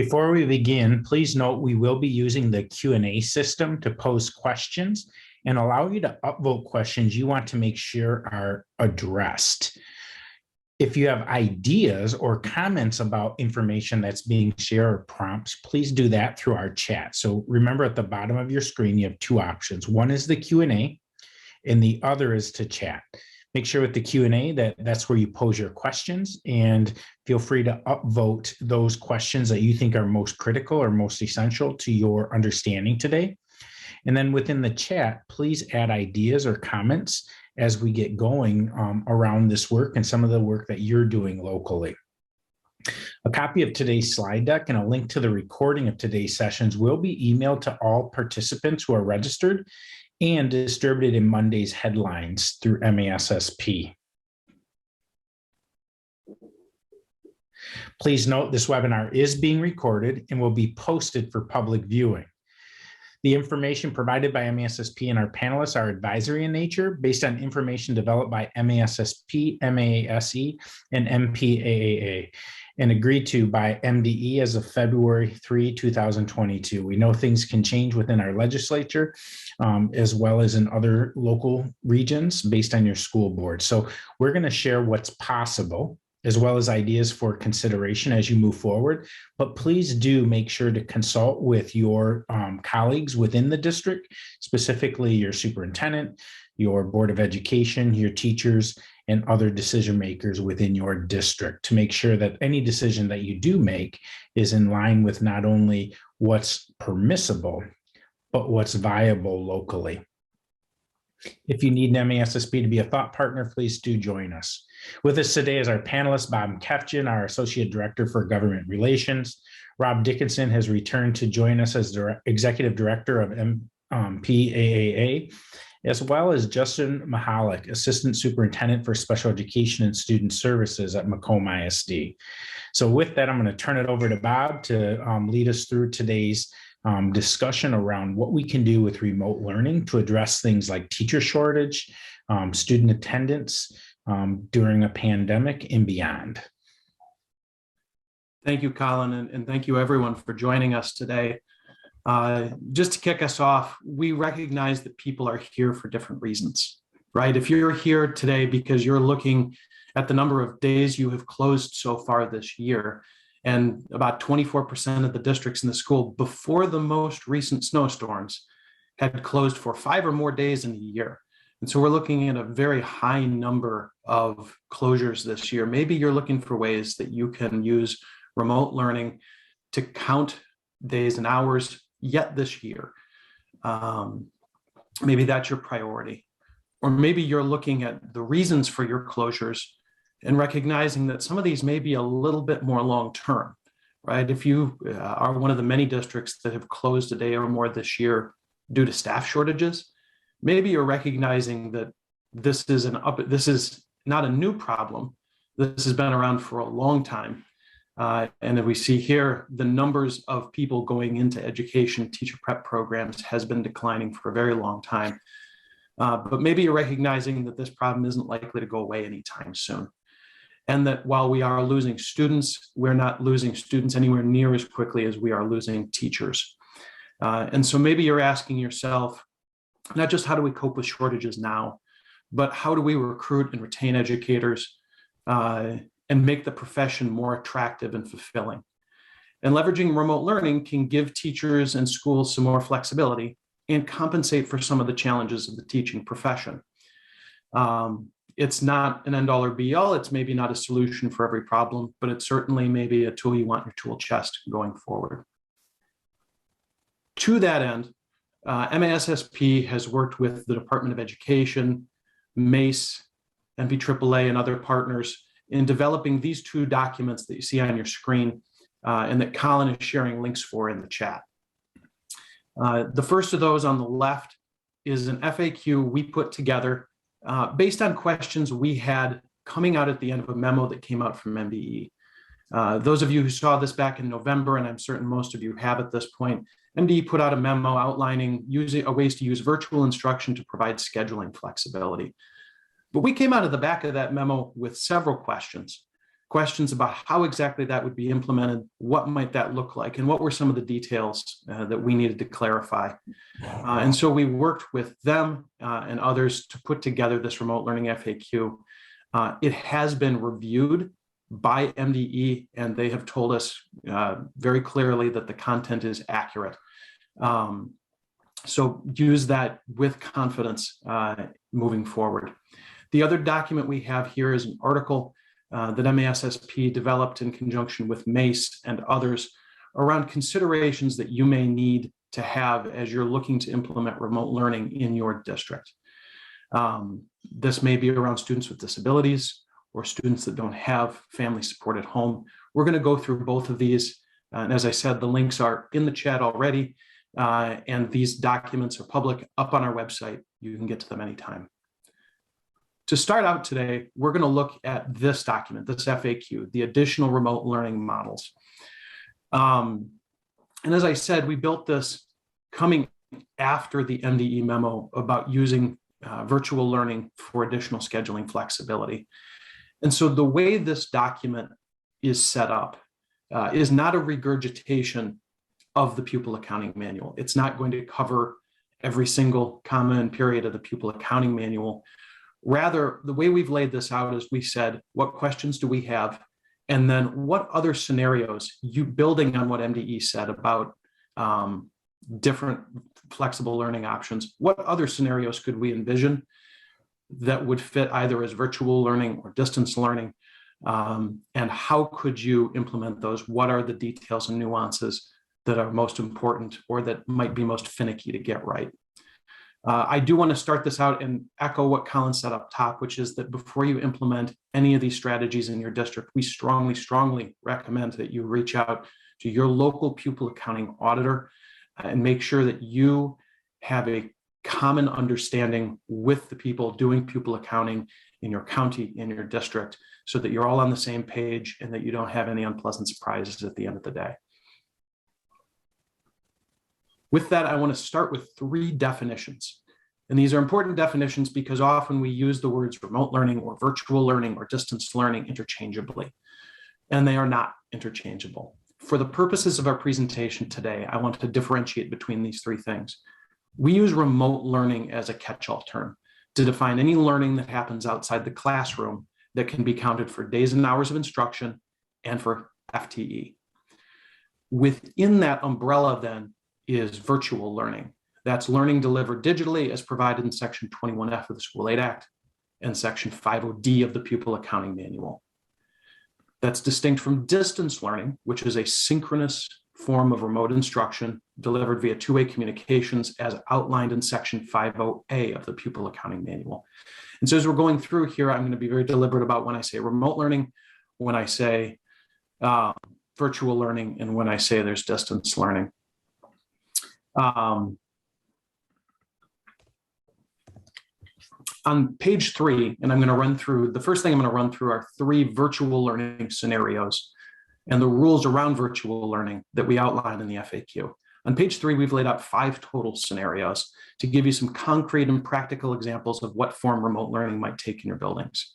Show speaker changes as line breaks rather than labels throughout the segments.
Before we begin, please note we will be using the Q&A system to pose questions and allow you to upvote questions you want to make sure are addressed. If you have ideas or comments about information that's being shared or prompts, please do that through our chat. So remember, at the bottom of your screen, you have two options. One is the Q&A and the other is to chat. Make sure with the Q&A that's where you pose your questions, and feel free to upvote those questions that you think are most critical or most essential to your understanding today. And then within the chat, please add ideas or comments as we get going around this work and some of the work that you're doing locally. A copy of today's slide deck and a link to the recording of today's sessions will be emailed to all participants who are registered and distributed in Monday's headlines through MASSP. Please note this webinar is being recorded and will be posted for public viewing. The information provided by MASSP and our panelists are advisory in nature based on information developed by MASSP, MASE, and MPAAA, and agreed to by MDE as of February 3, 2022. We know things can change within our legislature, as well as in other local regions based on your school board. So we're going to share what's possible, as well as ideas for consideration as you move forward. But please do make sure to consult with your colleagues within the district, specifically your superintendent, your Board of Education, your teachers, and other decision makers within your district to make sure that any decision that you do make is in line with not only what's permissible, but what's viable locally. If you need an MASSP to be a thought partner, please do join us. With us today is our panelist, Bob Kefjan, our Associate Director for Government Relations. Rob Dickinson has returned to join us as Executive Director of MPAAA, as well as Justin Mahalik, Assistant Superintendent for Special Education and Student Services at Macomb ISD. So with that, I'm going to turn it over to Bob to lead us through today's discussion around what we can do with remote learning to address things like teacher shortage, student attendance during a pandemic and beyond.
Thank you, Colin, and thank you everyone for joining us today. Just to kick us off, we recognize that people are here for different reasons, right? If you're here today because you're looking at the number of days you have closed so far this year, and about 24% of the districts in the school before the most recent snowstorms had closed for 5 or more days in a year. And so we're looking at a very high number of closures this year. Maybe you're looking for ways that you can use remote learning to count days and hours yet this year. Maybe that's your priority. Or maybe you're looking at the reasons for your closures and recognizing that some of these may be a little bit more long-term, right? If you are one of the many districts that have closed a day or more this year due to staff shortages, maybe you're recognizing that this is not a new problem. This has been around for a long time. And if we see here, the numbers of people going into education, teacher prep programs has been declining for a very long time. But maybe you're recognizing that this problem isn't likely to go away anytime soon. And that while we are losing students, we're not losing students anywhere near as quickly as we are losing teachers. And so maybe you're asking yourself, not just how do we cope with shortages now, but how do we recruit and retain educators and make the profession more attractive and fulfilling? And leveraging remote learning can give teachers and schools some more flexibility and compensate for some of the challenges of the teaching profession. It's not an end-all or be-all. It's maybe not a solution for every problem, but it's certainly maybe a tool you want in your tool chest going forward. To that end, MASSP has worked with the Department of Education, MACE, MPAAA, and other partners in developing these two documents that you see on your screen and that Colin is sharing links for in the chat. The first of those on the left is an FAQ we put together based on questions we had coming out at the end of a memo that came out from MDE. Those of you who saw this back in November, and I'm certain most of you have at this point, MDE put out a memo outlining ways to use virtual instruction to provide scheduling flexibility. But we came out of the back of that memo with several questions. questions about how exactly that would be implemented, what might that look like, and what were some of the details that we needed to clarify. And so we worked with them and others to put together this remote learning FAQ. It has been reviewed by MDE, and they have told us very clearly that the content is accurate. So use that with confidence moving forward. The other document we have here is an article that MASSP developed in conjunction with MACE and others around considerations that you may need to have as you're looking to implement remote learning in your district. This may be around students with disabilities or students that don't have family support at home. We're going to go through both of these. And as I said, the links are in the chat already. And these documents are public up on our website. You can get to them anytime. To start out today, we're going to look at this document, this FAQ, the additional remote learning models. And as I said, we built this coming after the MDE memo about using virtual learning for additional scheduling flexibility. And so the way this document is set up is not a regurgitation of the pupil accounting manual. It's not going to cover every single comma and period of the pupil accounting manual. Rather, the way we've laid this out is we said, what questions do we have? And then what other scenarios, you building on what MDE said about different flexible learning options, what other scenarios could we envision that would fit either as virtual learning or distance learning? And how could you implement those? What are the details and nuances that are most important or that might be most finicky to get right? I do want to start this out and echo what Colin said up top, which is that before you implement any of these strategies in your district, we strongly, strongly recommend that you reach out to your local pupil accounting auditor and make sure that you have a common understanding with the people doing pupil accounting in your county, in your district, so that you're all on the same page and that you don't have any unpleasant surprises at the end of the day. With that, I want to start with 3 definitions. And these are important definitions because often we use the words remote learning or virtual learning or distance learning interchangeably, and they are not interchangeable. For the purposes of our presentation today, I want to differentiate between these 3 things. We use remote learning as a catch-all term to define any learning that happens outside the classroom that can be counted for days and hours of instruction and for FTE. Within that umbrella then is virtual learning. That's learning delivered digitally as provided in Section 21F of the School Aid Act and Section 50D of the Pupil Accounting Manual. That's distinct from distance learning, which is a synchronous form of remote instruction delivered via two-way communications as outlined in Section 50A of the Pupil Accounting Manual. And so as we're going through here, I'm going to be very deliberate about when I say remote learning, when I say virtual learning, and when I say there's distance learning. On page 3, and I'm going to run through, the first thing I'm going to run through are 3 virtual learning scenarios and the rules around virtual learning that we outlined in the FAQ. On page 3, we've laid out 5 total scenarios to give you some concrete and practical examples of what form remote learning might take in your buildings.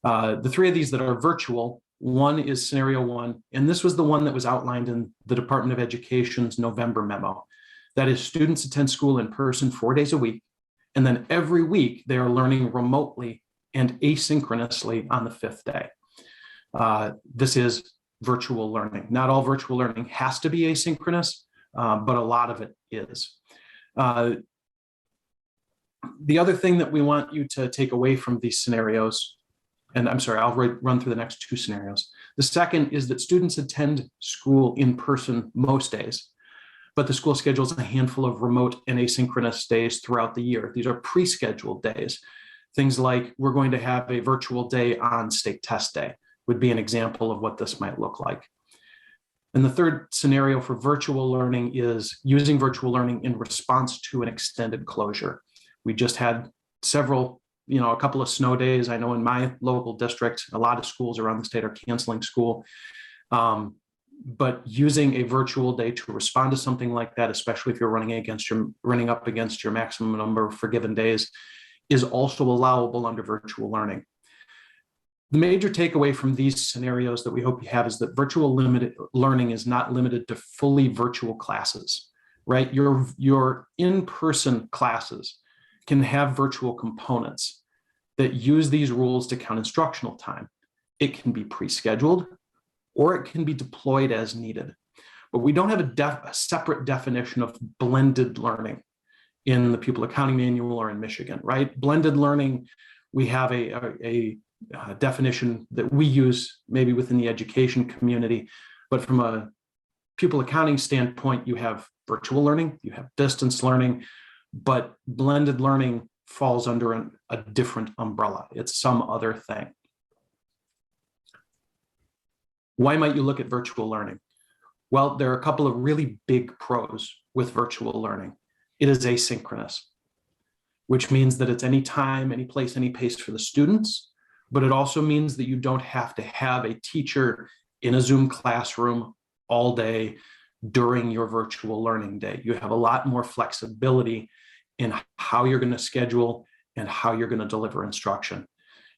The 3 of these that are virtual, one is scenario 1, and this was the one that was outlined in the Department of Education's November memo. That is, students attend school in person 4 days a week, and then every week they are learning remotely and asynchronously on the 5th day. This is virtual learning. Not all virtual learning has to be asynchronous, but a lot of it is. The other thing that we want you to take away from these scenarios, and I'm sorry, I'll run through the next 2 scenarios. The second is that students attend school in person most days, but the school schedules a handful of remote and asynchronous days throughout the year. These are pre-scheduled days. Things like we're going to have a virtual day on state test day would be an example of what this might look like. And the third scenario for virtual learning is using virtual learning in response to an extended closure. We just had several, a couple of snow days. I know in my local district, a lot of schools around the state are canceling school. But using a virtual day to respond to something like that, especially if you're running up against your maximum number of forgiven days, is also allowable under virtual learning. The major takeaway from these scenarios that we hope you have is that virtual limited learning is not limited to fully virtual classes, right? Your in-person classes can have virtual components that use these rules to count instructional time. It can be pre-scheduled or it can be deployed as needed. But we don't have a separate definition of blended learning in the Pupil Accounting Manual or in Michigan, right? Blended learning, we have a definition that we use maybe within the education community, but from a pupil accounting standpoint, you have virtual learning, you have distance learning, but blended learning falls under a different umbrella. It's some other thing. Why might you look at virtual learning? Well, there are a couple of really big pros with virtual learning. It is asynchronous, which means that it's any time, any place, any pace for the students, but it also means that you don't have to have a teacher in a Zoom classroom all day during your virtual learning day. You have a lot more flexibility in how you're going to schedule and how you're going to deliver instruction.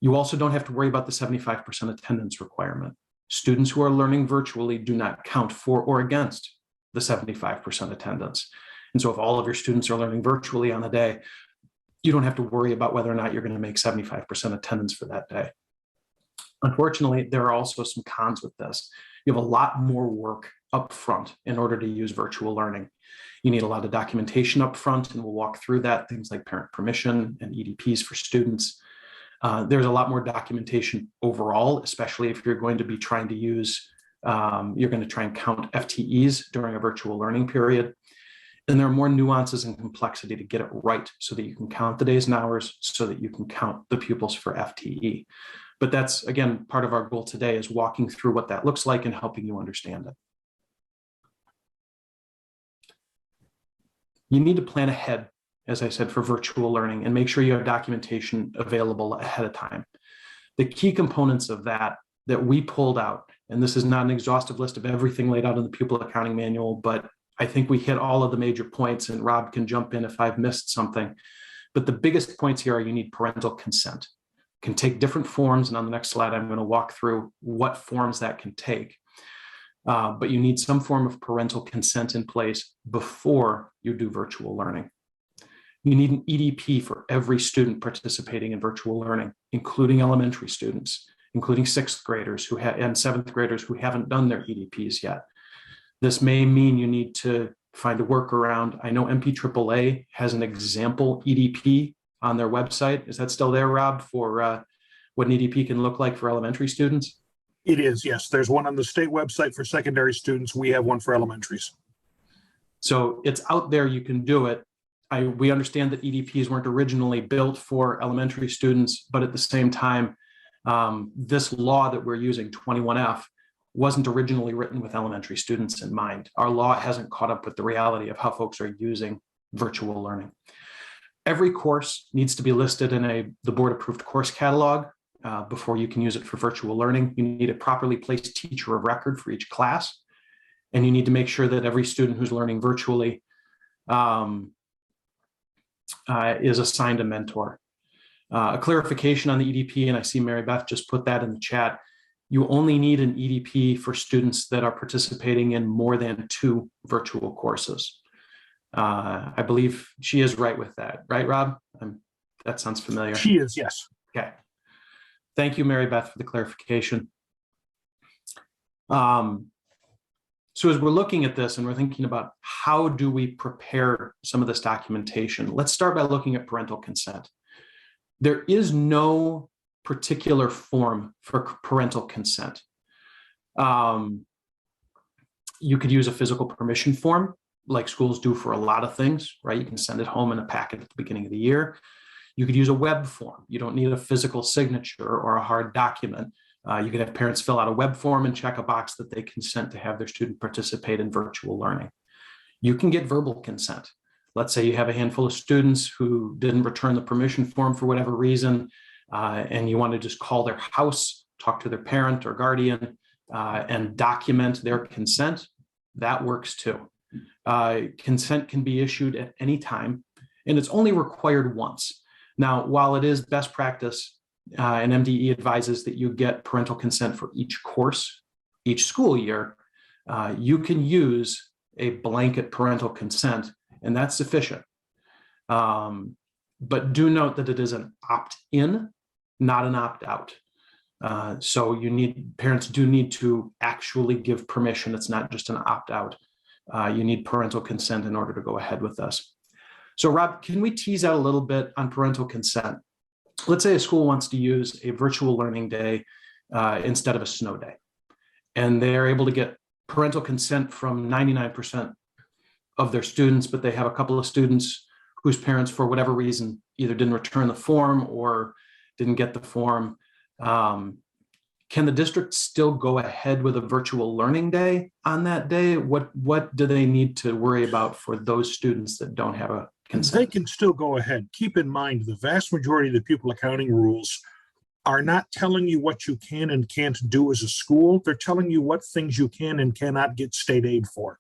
You also don't have to worry about the 75% attendance requirement. Students who are learning virtually do not count for or against the 75% attendance. And so if all of your students are learning virtually on a day, you don't have to worry about whether or not you're going to make 75% attendance for that day. Unfortunately, there are also some cons with this. You have a lot more work up front in order to use virtual learning. You need a lot of documentation up front, and we'll walk through that, things like parent permission and EDPs for students. There's a lot more documentation overall, especially if you're going to be trying to use, you're going to try and count FTEs during a virtual learning period. And there are more nuances and complexity to get it right so that you can count the days and hours, so that you can count the pupils for FTE. But that's, again, part of our goal today is walking through what that looks like and helping you understand it. You need to plan ahead, as I said, for virtual learning and make sure you have documentation available ahead of time. The key components of that we pulled out, and this is not an exhaustive list of everything laid out in the Pupil Accounting Manual, but I think we hit all of the major points, and Rob can jump in if I've missed something. But the biggest points here are you need parental consent. It can take different forms, and on the next slide, I'm going to walk through what forms that can take. But you need some form of parental consent in place before you do virtual learning. You need an EDP for every student participating in virtual learning, including elementary students, including sixth graders and seventh graders who haven't done their EDPs yet. This may mean you need to find a workaround. I know MPAAA has an example EDP on their website. Is that still there, Rob, for what an EDP can look like for elementary students?
It is, yes. There's one on the state website for secondary students. We have one for elementaries.
So it's out there, you can do it. We understand that EDPs weren't originally built for elementary students, but at the same time, this law that we're using, 21F, wasn't originally written with elementary students in mind. Our law hasn't caught up with the reality of how folks are using virtual learning. Every course needs to be listed in the board-approved course catalog before you can use it for virtual learning. You need a properly placed teacher of record for each class, and you need to make sure that every student who's learning virtually is assigned a mentor. A clarification on the EDP, and I see Mary Beth just put that in the chat. You only need an EDP for students that are participating in more than 2 virtual courses. I believe she is right with that, right, Rob? That sounds familiar.
She is, yes.
Okay. Thank you, Mary Beth, for the clarification. So as we're looking at this and we're thinking about how do we prepare some of this documentation, let's start by looking at parental consent. There is no particular form for parental consent. You could use a physical permission form like schools do for a lot of things, right? You can send it home in a packet at the beginning of the year. You could use a web form. You don't need a physical signature or a hard document. You could have parents fill out a web form and check a box that they consent to have their student participate in virtual learning. You can get verbal consent. Let's say you have a handful of students who didn't return the permission form for whatever reason, and you want to just call their house, talk to their parent or guardian, and document their consent. That works too. Consent can be issued at any time, and it's only required once. Now, while it is best practice and MDE advises that you get parental consent for each course, each school year, you can use a blanket parental consent, and that's sufficient. But do note that it is an opt-in, not an opt-out. So parents do need to actually give permission. It's not just an opt-out. You need parental consent in order to go ahead with this. So Rob, can we tease out a little bit on parental consent? Let's say a school wants to use a virtual learning day instead of a snow day, and they're able to get parental consent from 99% of their students, but they have a couple of students whose parents, for whatever reason, either didn't return the form or didn't get the form. Can the district still go ahead with a virtual learning day on that day? What do they need to worry about for those students that don't have a consent?
They can still go ahead. Keep in mind, the vast majority of the pupil accounting rules are not telling you what you can and can't do as a school. They're telling you what things you can and cannot get state aid for.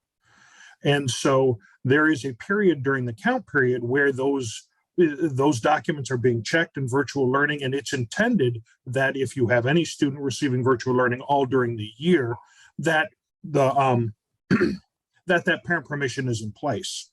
And so there is a period during the count period where those documents are being checked in virtual learning, and it's intended that if you have any student receiving virtual learning all during the year, that the that parent permission is in place.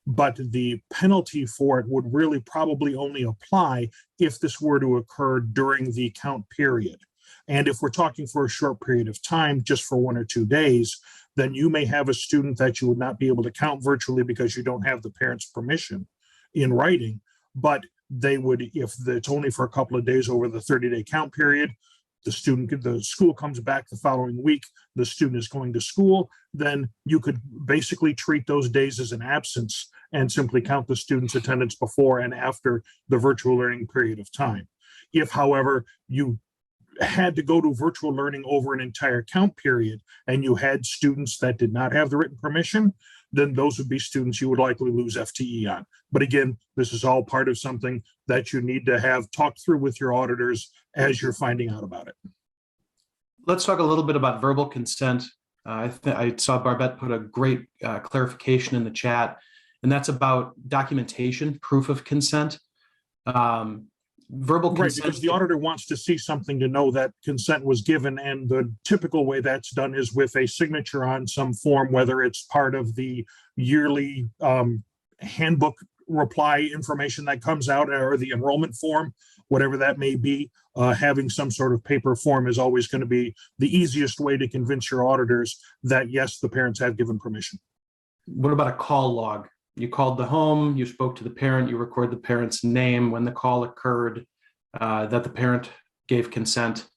But the penalty for it would really probably only apply if this were to occur during the count period. And if we're talking for a short period of time, just for 1 or 2 days, then you may have a student that you would not be able to count virtually because you don't have the parent's permission in writing. But they would, if it's only for a couple of days over the 30-day count period, the school comes back the following week, the student is going to school, then you could basically treat those days as an absence and simply count the student's attendance before and after the virtual learning period of time. If, however, you had to go to virtual learning over an entire count period and you had students that did not have the written permission, then those would be students you would likely lose FTE on. But again, this is all part of something that you need to have talked through with your auditors as you're finding out about it.
Let's talk a little bit about verbal consent. I saw Barbette put a great clarification in the chat, and that's about documentation, proof of consent. Verbal consent,
right, because the auditor wants to see something to know that consent was given, and the typical way that's done is with a signature on some form, whether it's part of the yearly handbook reply information that comes out or the enrollment form, whatever that may be. Having some sort of paper form is always going to be the easiest way to convince your auditors that yes, the parents have given permission.
What about a call log? You called the home, you spoke to the parent, you record the parent's name when the call occurred, that the parent gave consent.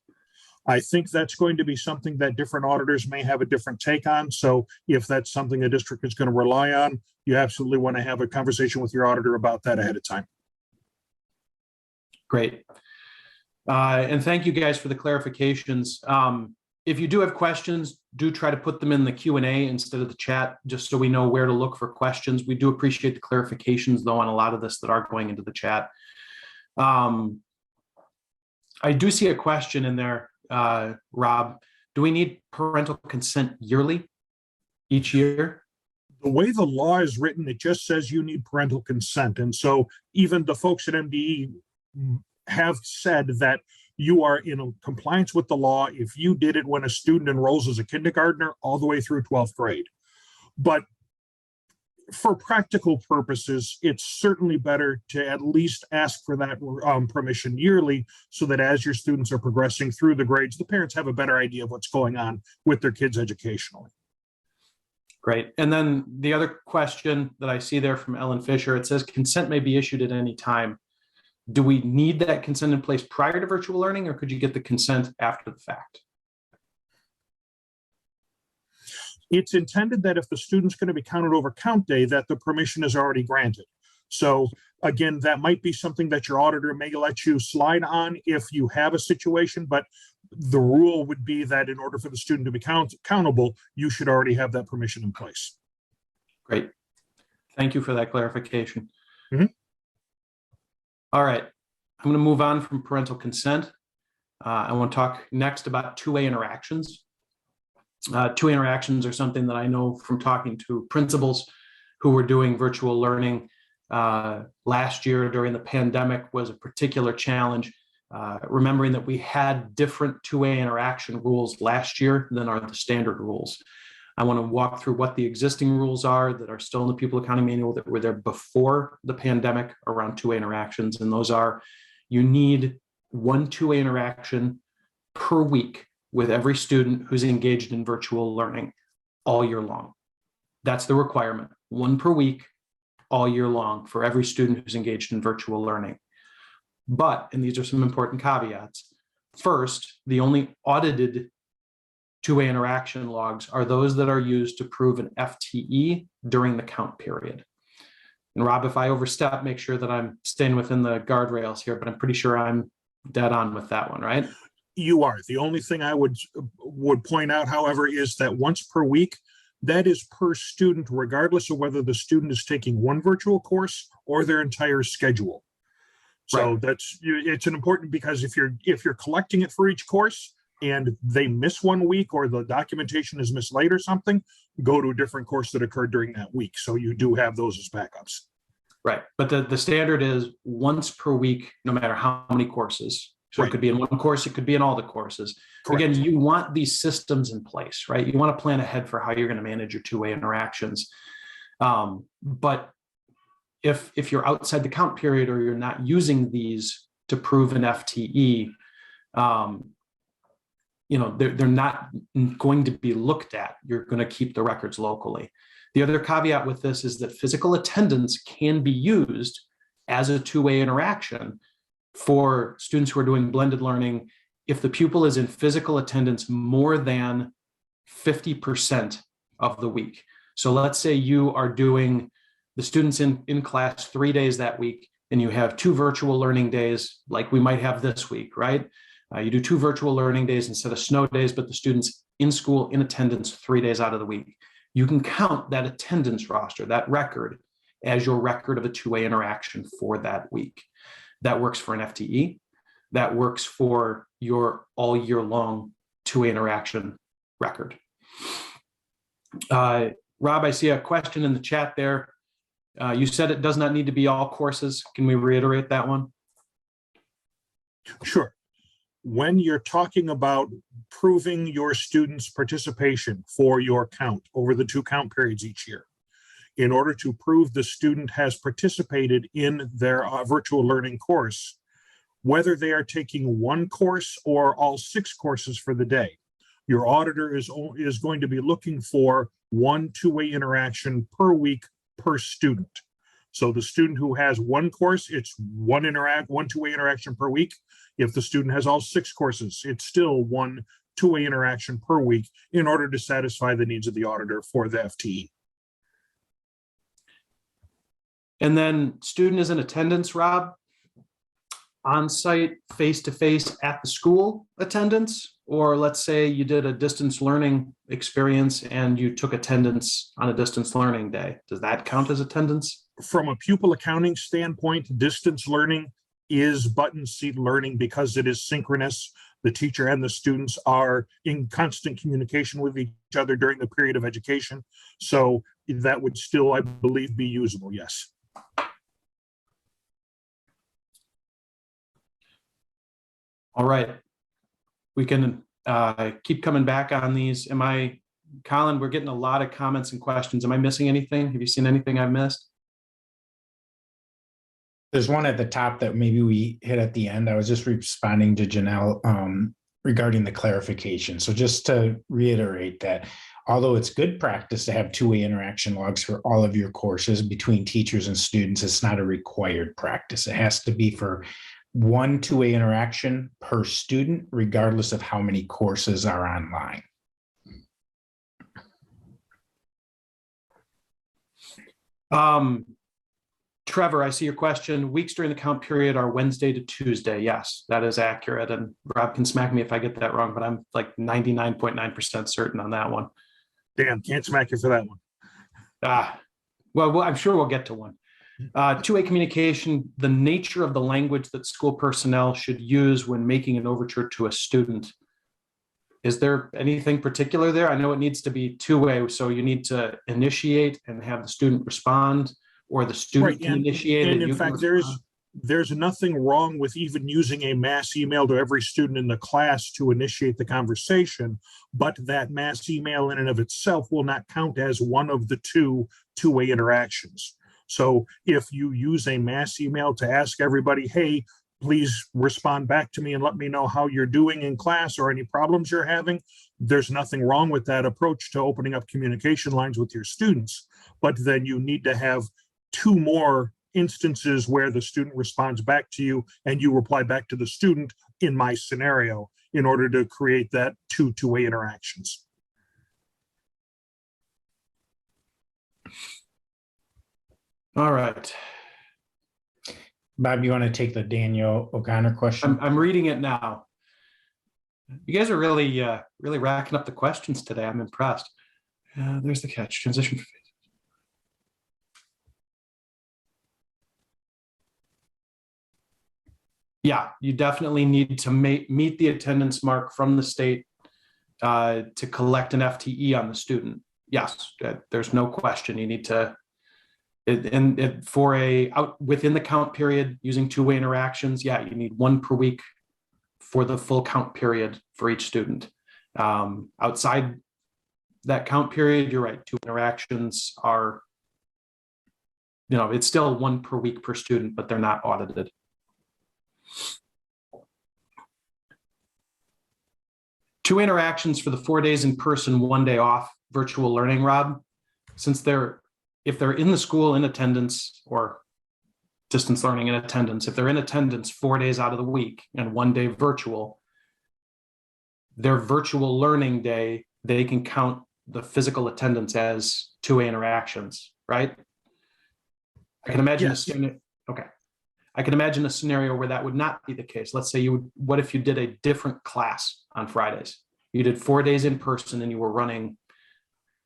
I think that's going to be something that different auditors may have a different take on. So if that's something a district is going to rely on, you absolutely want to have a conversation with your auditor about that ahead of time.
Great. And thank you guys for the clarifications. If you do have questions, do try to put them in the Q&A instead of the chat, just so we know where to look for questions. We do appreciate the clarifications, though, on a lot of this that are going into the chat. I do see a question in there, Rob. Do we need parental consent yearly, each year?
The way the law is written, it just says you need parental consent. And so even the folks at MDE have said that you are in compliance with the law if you did it when a student enrolls as a kindergartner all the way through 12th grade. But for practical purposes, it's certainly better to at least ask for that permission yearly, so that as your students are progressing through the grades, the parents have a better idea of what's going on with their kids educationally.
Great. And then the other question that I see there from Ellen Fisher, it says consent may be issued at any time. Do we need that consent in place prior to virtual learning, or could you get the consent after the fact?
It's intended that if the student's going to be counted over count day, that the permission is already granted. So again, that might be something that your auditor may let you slide on if you have a situation, but the rule would be that in order for the student to be countable, you should already have that permission in place.
Great. Thank you for that clarification.
Mm-hmm.
All right, I'm going to move on from parental consent. I want to talk next about two-way interactions. Two-way interactions are something that I know from talking to principals who were doing virtual learning last year during the pandemic was a particular challenge. remembering that we had different two-way interaction rules last year than are the standard rules. I want to walk through what the existing rules are that are still in the Pupil Accounting Manual that were there before the pandemic around two-way interactions. And those are, you need one two-way interaction per week with every student who's engaged in virtual learning all year long. That's the requirement, one per week all year long for every student who's engaged in virtual learning. But, and these are some important caveats, first, the only audited two-way interaction logs are those that are used to prove an FTE during the count period. And Rob, if I overstep, make sure that I'm staying within the guardrails here, but I'm pretty sure I'm dead on with that one, right?
You are. The only thing I would point out, however, is that once per week, that is per student, regardless of whether the student is taking one virtual course or their entire schedule. So
Right.
it's an important, because if you're collecting it for each course and they miss 1 week or the documentation is mislaid or something, go to a different course that occurred during that week. So you do have those as backups.
Right. But the standard is once per week, no matter how many courses. So
Right.
it could be in one course, it could be in all the courses.
Correct.
Again, you want these systems in place, right? You want to plan ahead for how you're going to manage your two-way interactions. But if you're outside the count period or you're not using these to prove an FTE, they're not going to be looked at. You're going to keep the records locally. The other caveat with this is that physical attendance can be used as a two-way interaction for students who are doing blended learning if the pupil is in physical attendance more than 50% of the week. So let's say you are doing the students in class 3 days that week, and you have 2 virtual learning days like we might have this week, right? You do 2 virtual learning days instead of snow days, but the students in school in attendance 3 days out of the week. You can count that attendance roster, that record, as your record of a two-way interaction for that week. That works for an FTE. That works for your all year long two-way interaction record. Rob, I see a question in the chat there. You said it does not need to be all courses. Can we reiterate that one?
Sure. When you're talking about proving your students' participation for your count over the 2 count periods each year, in order to prove the student has participated in their virtual learning course, whether they are taking 1 course or all 6 courses for the day, your auditor is going to be looking for 1 two-way interaction per week per student. So the student who has 1 course, it's 1 two-way interaction per week. If the student has all 6 courses, it's still 1 two-way interaction per week in order to satisfy the needs of the auditor for the FTE.
And then student is in attendance, Rob, on-site, face-to-face at the school attendance, or let's say you did a distance learning experience and you took attendance on a distance learning day. Does that count as attendance?
From a pupil accounting standpoint, distance learning is button seat learning because it is synchronous. The teacher and the students are in constant communication with each other during the period of education. So that would still, I believe, be usable, yes.
All right. We can keep coming back on these. Colin, we're getting a lot of comments and questions. Am I missing anything? Have you seen anything I've missed?
There's one at the top that maybe we hit at the end. I was just responding to Janelle regarding the clarification. So just to reiterate that, although it's good practice to have two-way interaction logs for all of your courses between teachers and students, it's not a required practice. It has to be for 1 two-way interaction per student, regardless of how many courses are online.
Trevor, I see your question. Weeks during the count period are Wednesday to Tuesday. Yes, that is accurate. And Rob can smack me if I get that wrong, but I'm like 99.9% certain on that one.
Dan, can't smack you for that one.
Well, I'm sure we'll get to one. Two-way communication, the nature of the language that school personnel should use when making an overture to a student. Is there anything particular there? I know it needs to be two-way, so you need to initiate and have the student respond, or the student can initiate.
And in fact, there's nothing wrong with even using a mass email to every student in the class to initiate the conversation, but that mass email in and of itself will not count as one of the two-way interactions. So if you use a mass email to ask everybody, hey, please respond back to me and let me know how you're doing in class or any problems you're having, there's nothing wrong with that approach to opening up communication lines with your students. But then you need to have two more instances where the student responds back to you and you reply back to the student in my scenario in order to create that two-way interactions.
All right.
Bob, you want to take the Daniel O'Connor question?
I'm reading it now. You guys are really racking up the questions today. I'm impressed. There's the catch. Transition. Yeah, you definitely need to meet the attendance mark from the state to collect an FTE on the student. Yes, there's no question. You need to, for within the count period using two-way interactions, yeah, you need one per week for the full count period for each student. Outside that count period, you're right, two interactions are, it's still one per week per student, but they're not audited. Two interactions for the 4 days in person, 1 day off virtual learning, Rob, since if they're in the school in attendance or distance learning in attendance, if they're in attendance 4 days out of the week and 1 day virtual, their virtual learning day, they can count the physical attendance as two-way interactions, right? I can imagine
Yes.
I can imagine a scenario where that would not be the case. Let's say what if you did a different class on Fridays? You did 4 days in person and you were running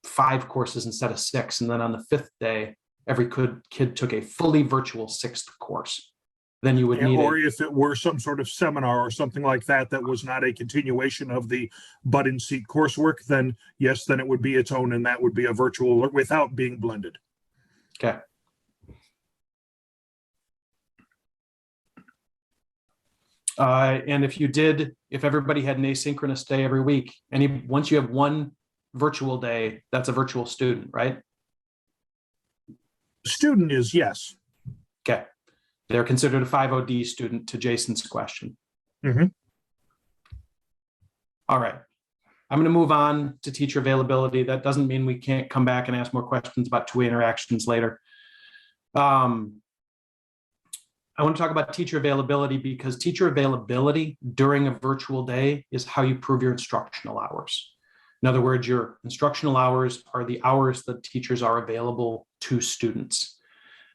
5 courses instead of 6. And then on the 5th day, every kid took a fully virtual 6th course. Then you would need
or if it were some sort of seminar or something like that, that was not a continuation of the butt in seat coursework, then yes, then it would be its own and that would be a virtual without being blended.
Okay. And if everybody had an asynchronous day every week, once you have one virtual day, that's a virtual student, right?
Student is, yes.
Okay. They're considered a 5OD student to Jason's question.
Mm-hmm.
All right. I'm going to move on to teacher availability. That doesn't mean we can't come back and ask more questions about two-way interactions later. I want to talk about teacher availability because teacher availability during a virtual day is how you prove your instructional hours. In other words, your instructional hours are the hours that teachers are available to students.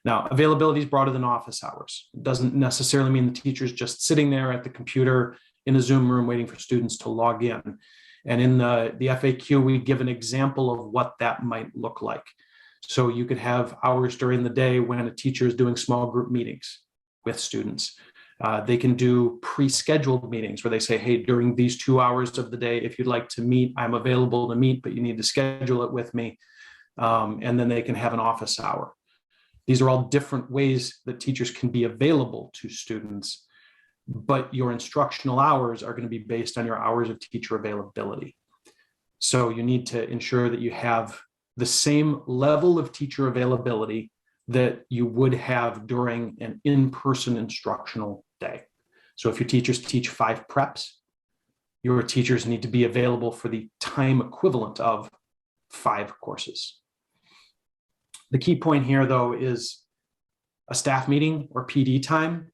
Now, availability is broader than office hours. It doesn't necessarily mean the teacher's just sitting there at the computer in a Zoom room waiting for students to log in. And in the FAQ, we give an example of what that might look like. So you could have hours during the day when a teacher is doing small group meetings with students. They can do pre-scheduled meetings where they say, hey, during these 2 hours of the day, if you'd like to meet, I'm available to meet, but you need to schedule it with me. And then they can have an office hour. These are all different ways that teachers can be available to students, but your instructional hours are going to be based on your hours of teacher availability. So you need to ensure that you have the same level of teacher availability that you would have during an in-person instructional day. So if your teachers teach 5 preps, your teachers need to be available for the time equivalent of 5 courses. The key point here, though, is a staff meeting or PD time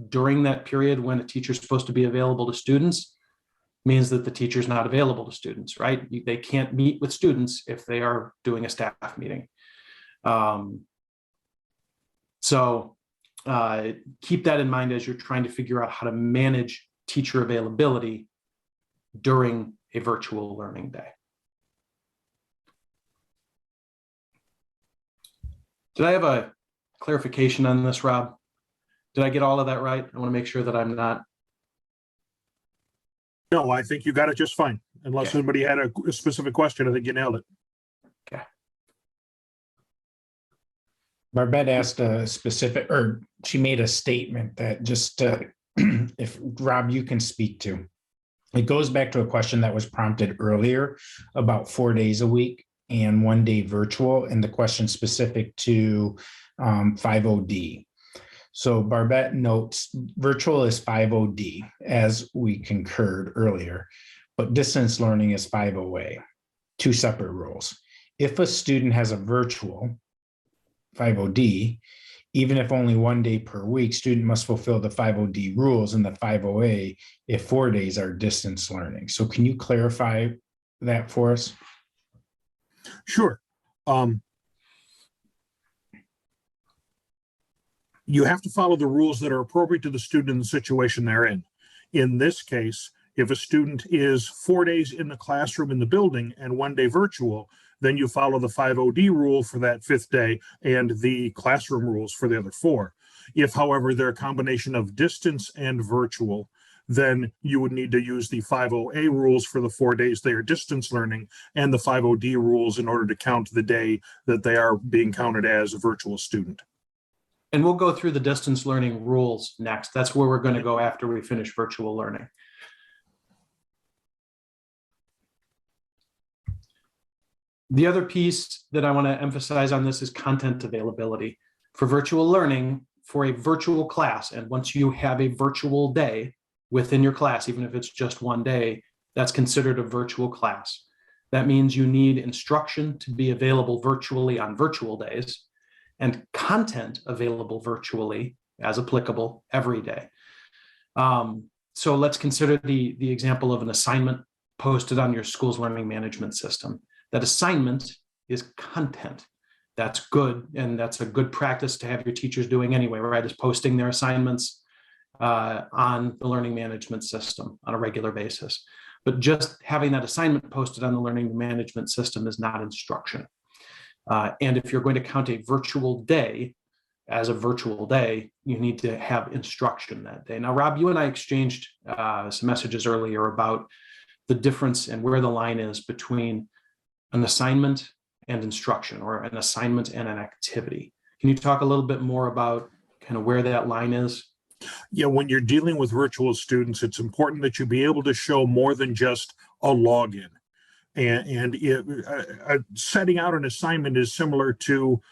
during that period when a teacher is supposed to be available to students means that the teacher is not available to students, right? They can't meet with students if they are doing a staff meeting. So keep that in mind as you're trying to figure out how to manage teacher availability during a virtual learning day. Did I have a clarification on this, Rob? Did I get all of that right? I want to make sure that I'm not.
No, I think you got it just fine. Unless anybody had a specific question, I think you nailed it.
Okay.
Barbette asked a specific, or she made a statement that just, if Rob, you can speak to. It goes back to a question that was prompted earlier about 4 days a week and 1 day virtual, and the question specific to 50D. So Barbette notes virtual is 50D, as we concurred earlier, but distance learning is 50A, two separate rules. If a student has a virtual 50D, even if only 1 day per week, student must fulfill the 50D rules and the 50A if 4 days are distance learning. So can you clarify that for us?
Sure. You have to follow the rules that are appropriate to the student in the situation they're in. In this case, if a student is 4 days in the classroom in the building and 1 day virtual, then you follow the 50D rule for that 5th day and the classroom rules for the other 4. If, however, they're a combination of distance and virtual, then you would need to use the 50A rules for the 4 days they are distance learning and the 50D rules in order to count the day that they are being counted as a virtual student.
And we'll go through the distance learning rules next. That's where we're going to go after we finish virtual learning. The other piece that I want to emphasize on this is content availability. For virtual learning, for a virtual class, and once you have a virtual day within your class, even if it's just 1 day, that's considered a virtual class. That means you need instruction to be available virtually on virtual days and content available virtually as applicable every day. So let's consider the example of an assignment posted on your school's learning management system. That assignment is content. That's good, and that's a good practice to have your teachers doing anyway, right? Is posting their assignments on the learning management system on a regular basis. But just having that assignment posted on the learning management system is not instruction. And if you're going to count a virtual day as a virtual day, you need to have instruction that day. Now, Rob, you and I exchanged some messages earlier about the difference and where the line is between an assignment and instruction, or an assignment and an activity. Can you talk a little bit more about kind of where that line is?
Yeah, when you're dealing with virtual students, it's important that you be able to show more than just a login. And setting out an assignment is similar to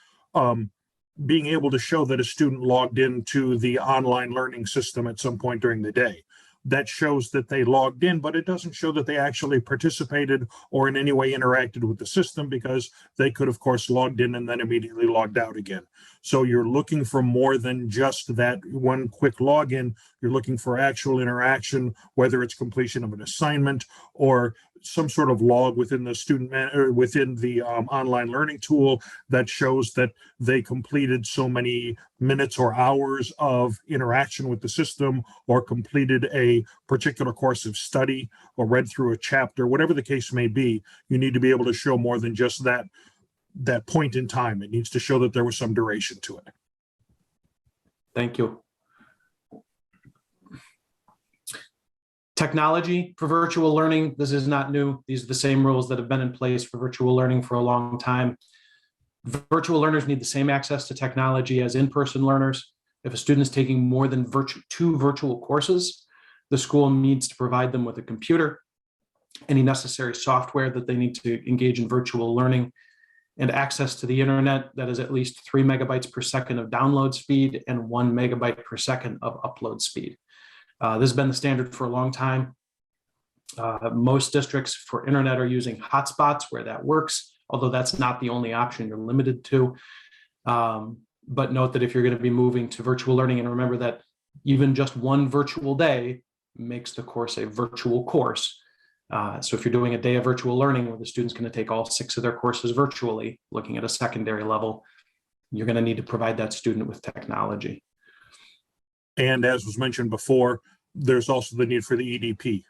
being able to show that a student logged into the online learning system at some point during the day. That shows that they logged in, but it doesn't show that they actually participated or in any way interacted with the system, because they could, of course, logged in and then immediately logged out again. So you're looking for more than just that one quick login. You're looking for actual interaction, whether it's completion of an assignment or some sort of log within the student or within the online learning tool that shows that they completed so many minutes or hours of interaction with the system, or completed a particular course of study, or read through a chapter, whatever the case may be. You need to be able to show more than just that point in time. It needs to show that there was some duration to it.
Thank you. Technology for virtual learning, this is not new. These are the same rules that have been in place for virtual learning for a long time. Virtual learners need the same access to technology as in-person learners. If a student is taking more than 2 virtual courses, the school needs to provide them with a computer, any necessary software that they need to engage in virtual learning, and access to the internet that is at least 3 megabytes per second of download speed and 1 megabyte per second of upload speed. This has been the standard for a long time. Most districts for internet are using hotspots where that works, although that's not the only option you're limited to. But note that if you're going to be moving to virtual learning, and remember that even just 1 virtual day makes the course a virtual course. So if you're doing a day of virtual learning where the student's going to take all 6 of their courses virtually, looking at a secondary level, you're going to need to provide that student with technology.
And as was mentioned before, there's also the need for the EDP,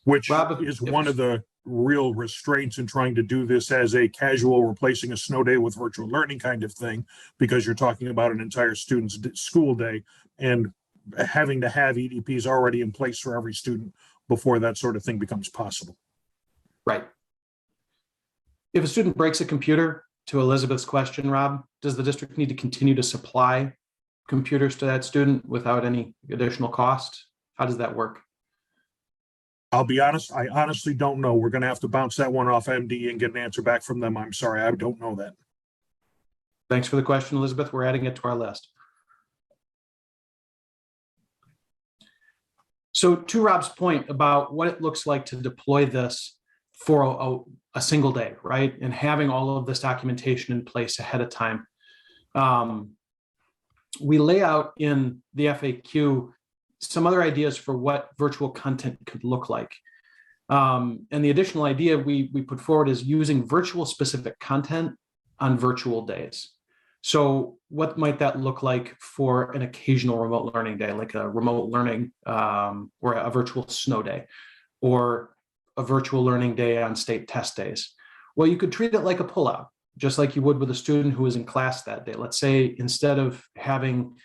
which is one of the real restraints in trying to do this as a casual replacing a snow day with virtual learning kind of thing, because you're talking about an entire student's school day and having to have EDPs already in place for every student before that sort of thing becomes possible.
Right. If a student breaks a computer, to Elizabeth's question, Rob, does the district need to continue to supply computers to that student without any additional cost? How does that work?
I'll be honest, I honestly don't know. We're going to have to bounce that one off MD and get an answer back from them. I'm sorry, I don't know that.
Thanks for the question, Elizabeth. We're adding it to our list. So to Rob's point about what it looks like to deploy this for a single day, right? And having all of this documentation in place ahead of time. We lay out in the FAQ some other ideas for what virtual content could look like. And the additional idea we put forward is using virtual specific content on virtual days. So what might that look like for an occasional remote learning day, like a remote learning or a virtual snow day, or a virtual learning day on state test days? Well, you could treat it like a pullout, just like you would with a student who is in class that day. Let's say instead of having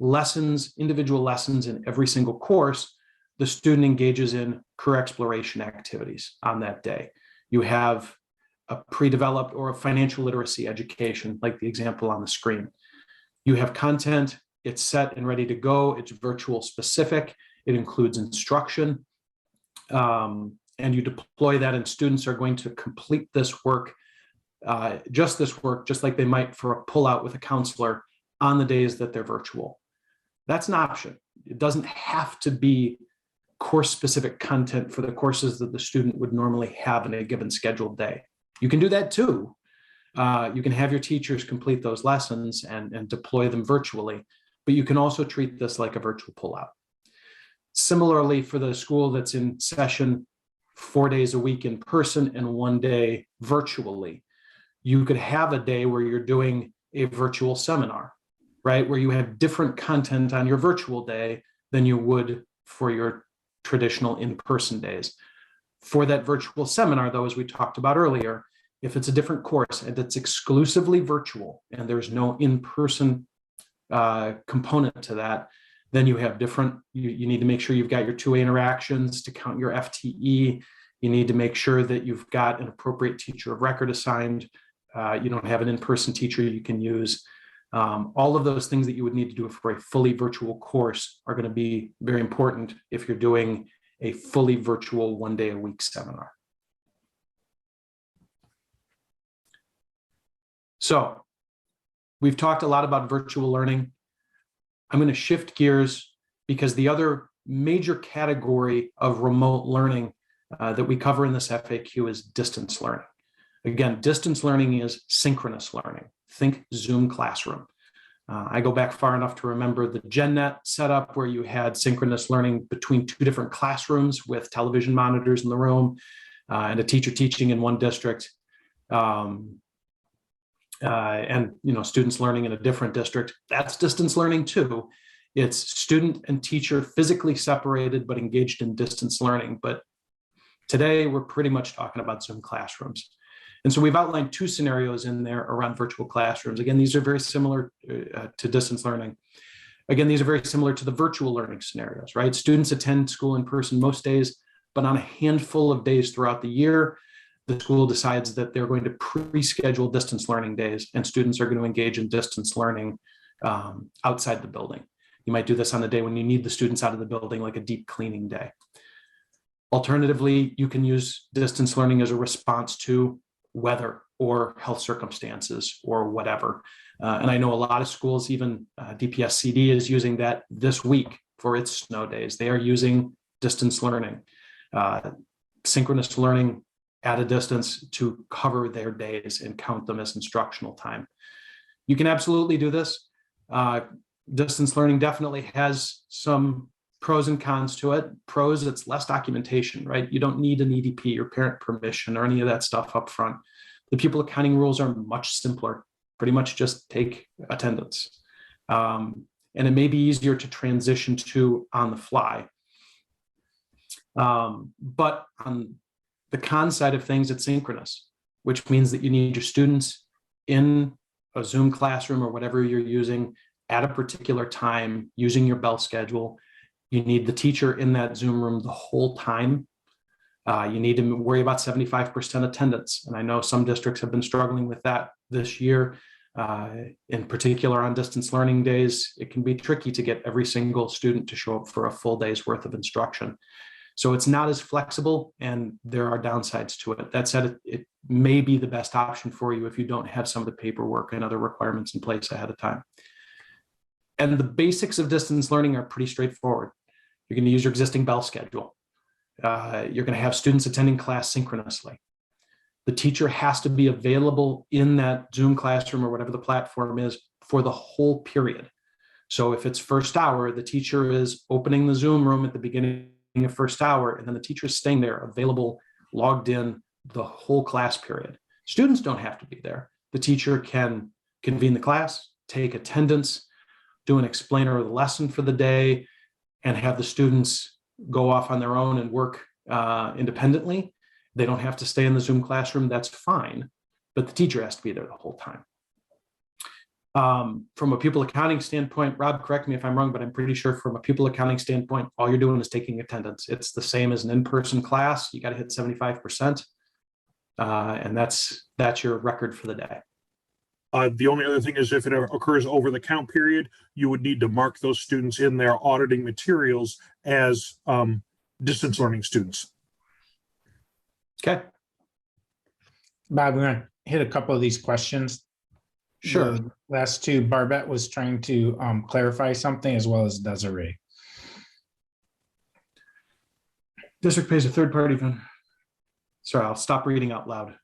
lessons, individual lessons in every single course, the student engages in career exploration activities on that day. You have a pre-developed or a financial literacy education, like the example on the screen. You have content, it's set and ready to go, it's virtual specific, it includes instruction, and you deploy that, and students are going to complete this work, just like they might for a pullout with a counselor on the days that they're virtual. That's an option. It doesn't have to be course-specific content for the courses that the student would normally have in a given scheduled day. You can do that too. You can have your teachers complete those lessons and deploy them virtually, but you can also treat this like a virtual pullout. Similarly, for the school that's in session 4 days a week in person and 1 day virtually, you could have a day where you're doing a virtual seminar, right? Where you have different content on your virtual day than you would for your traditional in-person days. For that virtual seminar, though, as we talked about earlier, if it's a different course and it's exclusively virtual and there's no in-person component to that, then you have different, you need to make sure you've got your two-way interactions to count your FTE. You need to make sure that you've got an appropriate teacher of record assigned. You don't have an in-person teacher you can use. All of those things that you would need to do for a fully virtual course are going to be very important if you're doing a fully virtual 1 day a week seminar. So we've talked a lot about virtual learning. I'm going to shift gears because the other major category of remote learning that we cover in this FAQ is distance learning. Again, distance learning is synchronous learning. Think Zoom classroom. I go back far enough to remember the GenNet setup where you had synchronous learning between two different classrooms with television monitors in the room and a teacher teaching in one district and students learning in a different district. That's distance learning too. It's student and teacher physically separated but engaged in distance learning. But today we're pretty much talking about Zoom classrooms. And so we've outlined two scenarios in there around virtual classrooms. Again, these are very similar to distance learning. Again, these are very similar to the virtual learning scenarios, right? Students attend school in person most days, but on a handful of days throughout the year, the school decides that they're going to pre-schedule distance learning days, and students are going to engage in distance learning outside the building. You might do this on the day when you need the students out of the building, like a deep cleaning day. Alternatively, you can use distance learning as a response to weather or health circumstances or whatever. And I know a lot of schools, even DPS-CD is using that this week for its snow days. They are using distance learning, synchronous learning at a distance to cover their days and count them as instructional time. You can absolutely do this. Distance learning definitely has some pros and cons to it. Pros, it's less documentation, right? You don't need an EDP or parent permission or any of that stuff up front. The pupil accounting rules are much simpler, pretty much just take attendance. And it may be easier to transition to on the fly. But on the con side of things, it's synchronous, which means that you need your students in a Zoom classroom or whatever you're using at a particular time using your bell schedule. You need the teacher in that Zoom room the whole time. You need to worry about 75% attendance. And I know some districts have been struggling with that this year. In particular, on distance learning days, it can be tricky to get every single student to show up for a full day's worth of instruction. So it's not as flexible, and there are downsides to it. That said, it may be the best option for you if you don't have some of the paperwork and other requirements in place ahead of time. And the basics of distance learning are pretty straightforward. You're going to use your existing bell schedule. You're going to have students attending class synchronously. The teacher has to be available in that Zoom classroom or whatever the platform is for the whole period. So if it's first hour, the teacher is opening the Zoom room at the beginning of first hour, and then the teacher is staying there available, logged in the whole class period. Students don't have to be there. The teacher can convene the class, take attendance, do an explainer of the lesson for the day, and have the students go off on their own and work independently. They don't have to stay in the Zoom classroom. That's fine, but the teacher has to be there the whole time. From a pupil accounting standpoint, Rob, correct me if I'm wrong, but I'm pretty sure from a pupil accounting standpoint, all you're doing is taking attendance. It's the same as an in-person class. You got to hit 75%. And that's your record for the day.
The only other thing is if it occurs over the count period, you would need to mark those students in their auditing materials as distance learning students.
Okay.
Bob, we're going to hit a couple of these questions.
Sure.
The last two, Barbette was trying to clarify something, as well as Desiree.
District pays a third party. Sorry, I'll stop reading out loud.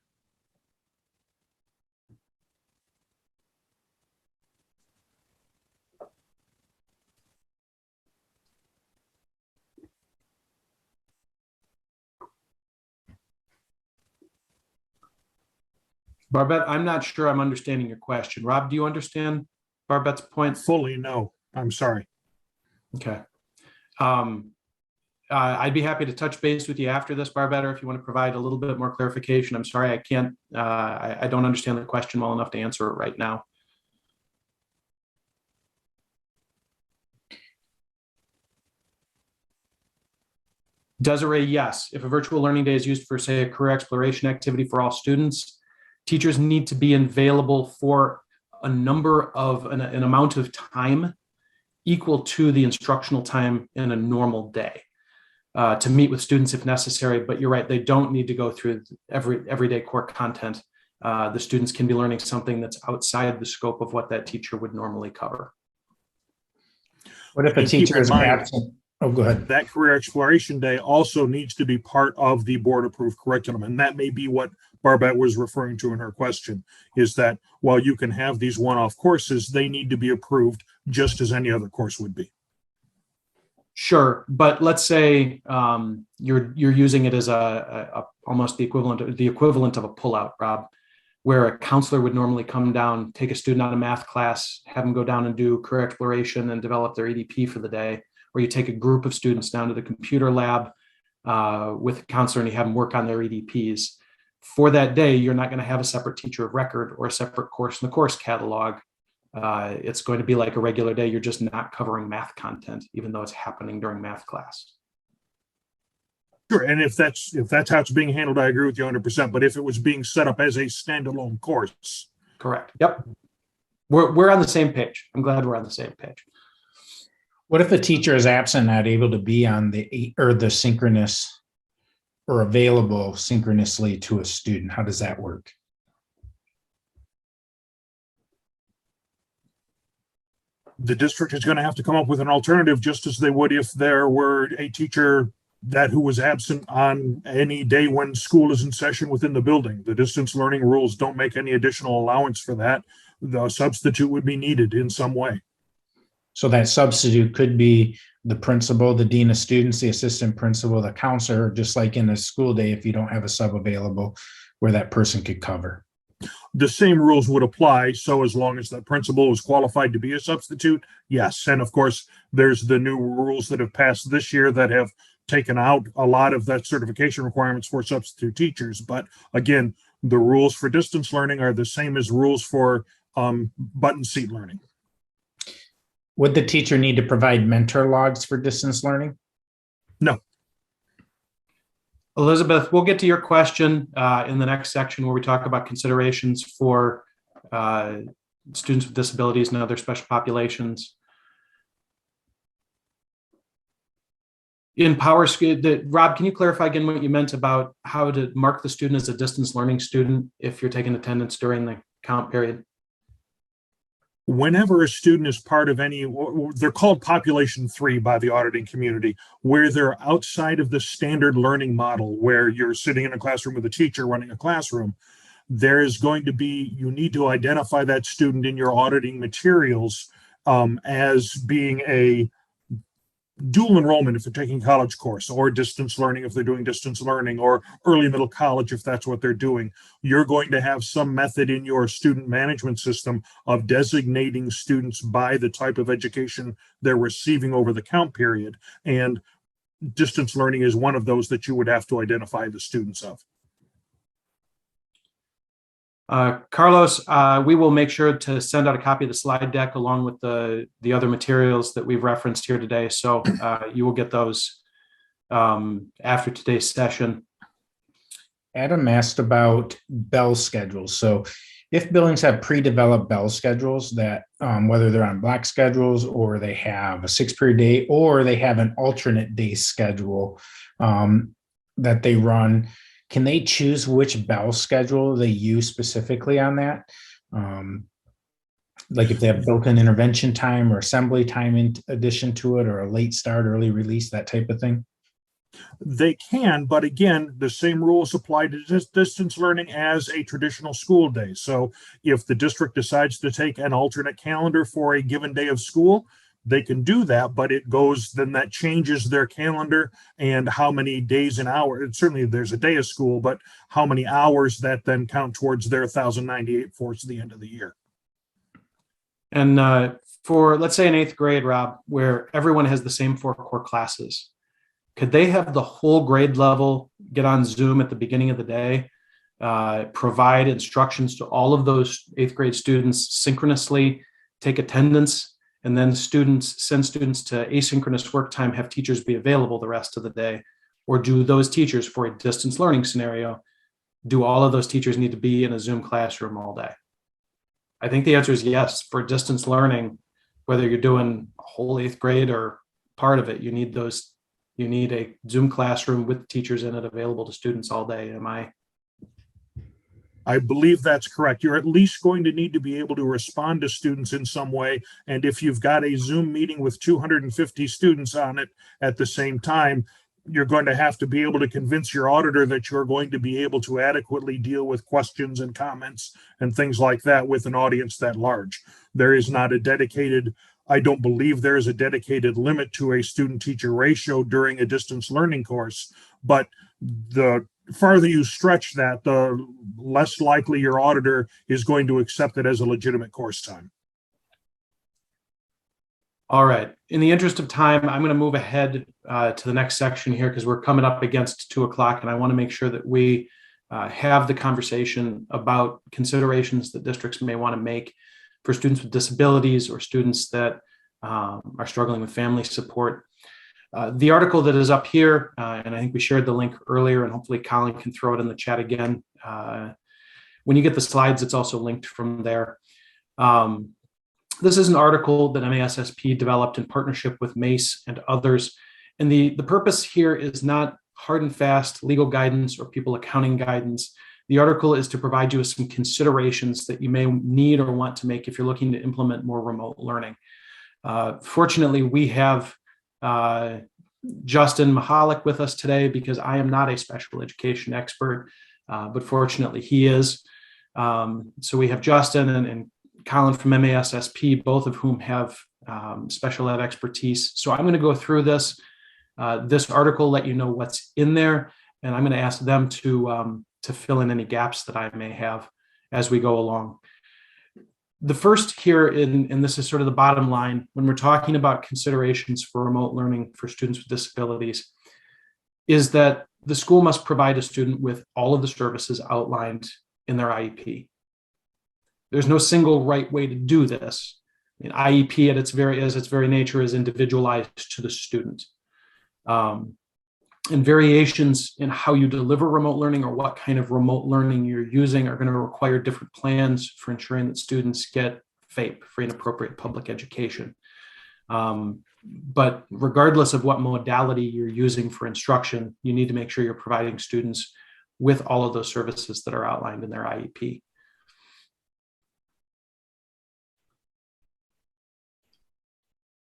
Barbette, I'm not sure I'm understanding your question. Rob, do you understand Barbette's point?
Fully, no. I'm sorry.
Okay. I'd be happy to touch base with you after this, Barbette, or if you want to provide a little bit more clarification. I'm sorry, I can't, I don't understand the question well enough to answer it right now. Desiree, yes. If a virtual learning day is used for, say, a career exploration activity for all students, teachers need to be available for a number of an amount of time equal to the instructional time in a normal day to meet with students if necessary. But you're right, they don't need to go through everyday core content. The students can be learning something that's outside the scope of what that teacher would normally cover.
What if a teacher is absent? Oh, go ahead.
That career exploration day also needs to be part of the board approved curriculum. And that may be what Barbette was referring to in her question, is that while you can have these one-off courses, they need to be approved just as any other course would be.
Sure, but let's say you're using it as almost the equivalent of a pullout, Rob, where a counselor would normally come down, take a student out of math class, have them go down and do career exploration and develop their EDP for the day, or you take a group of students down to the computer lab with a counselor and you have them work on their EDPs. For that day, you're not going to have a separate teacher of record or a separate course in the course catalog. It's going to be like a regular day. You're just not covering math content, even though it's happening during math class.
Sure, and if that's how it's being handled, I agree with you 100%. But if it was being set up as a standalone course,
correct. Yep, we're on the same page. I'm glad we're on the same page.
What if a teacher is absent, not able to be on the synchronous or available synchronously to a student? How does that work?
The district is going to have to come up with an alternative, just as they would if there were a teacher who was absent on any day when school is in session within the building. The distance learning rules don't make any additional allowance for that. The substitute would be needed in some way.
So that substitute could be the principal, the dean of students, the assistant principal, the counselor, just like in a school day, if you don't have a sub available where that person could cover.
The same rules would apply. So as long as that principal is qualified to be a substitute, yes. And of course, there's the new rules that have passed this year that have taken out a lot of that certification requirements for substitute teachers. But again, the rules for distance learning are the same as rules for button seat learning.
Would the teacher need to provide mentor logs for distance learning?
No.
Elizabeth, we'll get to your question in the next section where we talk about considerations for students with disabilities and other special populations. In Power School, Rob, can you clarify again what you meant about how to mark the student as a distance learning student if you're taking attendance during the count period?
Whenever a student is part of any, they're called population 3 by the auditing community, where they're outside of the standard learning model, where you're sitting in a classroom with a teacher running a classroom, there is going to be, you need to identify that student in your auditing materials as being a dual enrollment if they're taking a college course, or distance learning if they're doing distance learning, or early middle college if that's what they're doing. You're going to have some method in your student management system of designating students by the type of education they're receiving over the count period. And distance learning is one of those that you would have to identify the students of.
Carlos, we will make sure to send out a copy of the slide deck along with the other materials that we've referenced here today. So you will get those after today's session.
Adam asked about bell schedules. So if buildings have pre-developed bell schedules that whether they're on block schedules or they have a 6-period day or they have an alternate day schedule that they run, can they choose which bell schedule they use specifically on that? Like if they have built-in intervention time or assembly time in addition to it, or a late start, early release, that type of thing?
They can, but again, the same rules apply to distance learning as a traditional school day. So if the district decides to take an alternate calendar for a given day of school, they can do that, but it goes, then that changes their calendar and how many days and hours. Certainly there's a day of school, but how many hours that then count towards their 1,098 for the end of the year.
And for, let's say, in 8th grade, Rob, where everyone has the same 4 core classes, could they have the whole grade level get on Zoom at the beginning of the day, provide instructions to all of those 8th grade students synchronously, take attendance, and then send students to asynchronous work time, have teachers be available the rest of the day? Or do those teachers, for a distance learning scenario, do all of those teachers need to be in a Zoom classroom all day? I think the answer is yes. For distance learning, whether you're doing a whole 8th grade or part of it, you need a Zoom classroom with teachers in it available to students all day.
I believe that's correct. You're at least going to need to be able to respond to students in some way. And if you've got a Zoom meeting with 250 students on it at the same time, you're going to have to be able to convince your auditor that you're going to be able to adequately deal with questions and comments and things like that with an audience that large. There is not a dedicated, I don't believe there is a dedicated limit to a student-teacher ratio during a distance learning course, but the farther you stretch that, the less likely your auditor is going to accept it as a legitimate course time.
All right. In the interest of time, I'm going to move ahead to the next section here because we're coming up against 2 o'clock, and I want to make sure that we have the conversation about considerations that districts may want to make for students with disabilities or students that are struggling with family support. The article that is up here, and I think we shared the link earlier, and hopefully Colin can throw it in the chat again. When you get the slides, it's also linked from there. This is an article that MASSP developed in partnership with MACE and others. And the purpose here is not hard and fast legal guidance or pupil accounting guidance. The article is to provide you with some considerations that you may need or want to make if you're looking to implement more remote learning. Fortunately, we have Justin Mahalik with us today because I am not a special education expert, but fortunately he is. So we have Justin and Colin from MASSP, both of whom have special ed expertise. So I'm going to go through this article, let you know what's in there, and I'm going to ask them to fill in any gaps that I may have as we go along. The first here, and this is sort of the bottom line, when we're talking about considerations for remote learning for students with disabilities, is that the school must provide a student with all of the services outlined in their IEP. There's no single right way to do this. I mean, IEP at its very nature is individualized to the student. And variations in how you deliver remote learning or what kind of remote learning you're using are going to require different plans for ensuring that students get FAPE, free and appropriate public education. But regardless of what modality you're using for instruction, you need to make sure you're providing students with all of those services that are outlined in their IEP.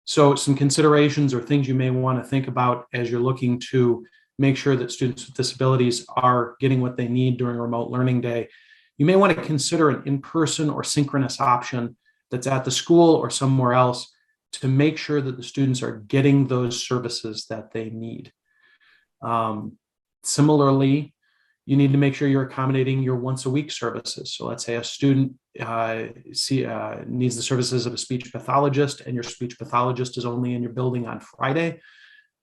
So some considerations or things you may want to think about as you're looking to make sure that students with disabilities are getting what they need during remote learning day. You may want to consider an in-person or synchronous option that's at the school or somewhere else to make sure that the students are getting those services that they need. Similarly, you need to make sure you're accommodating your once-a-week services. So let's say a student needs the services of a speech pathologist and your speech pathologist is only in your building on Friday.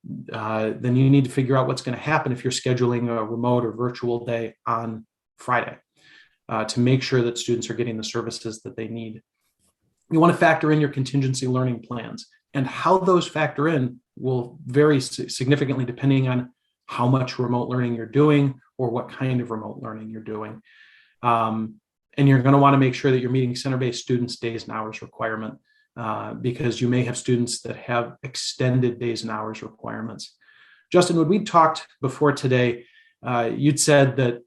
Then you need to figure out what's going to happen if you're scheduling a remote or virtual day on Friday to make sure that students are getting the services that they need. You want to factor in your contingency learning plans, and how those factor in will vary significantly depending on how much remote learning you're doing or what kind of remote learning you're doing. And you're going to want to make sure that you're meeting center-based students' days and hours requirement because you may have students that have extended days and hours requirements. Justin, when we talked before today, you'd said that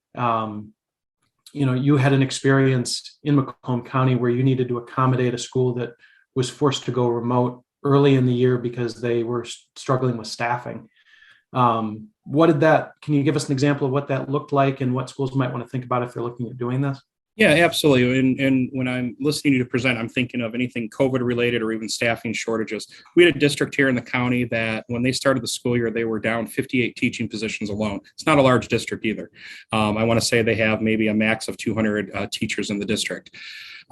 you had an experience in Macomb County where you needed to accommodate a school that was forced to go remote early in the year because they were struggling with staffing. Can you give us an example of what that looked like and what schools might want to think about if they're looking at doing this?
Yeah, absolutely. And when I'm listening to you present, I'm thinking of anything COVID related or even staffing shortages. We had a district here in the county that when they started the school year, they were down 58 teaching positions alone. It's not a large district either. I want to say they have maybe a max of 200 teachers in the district.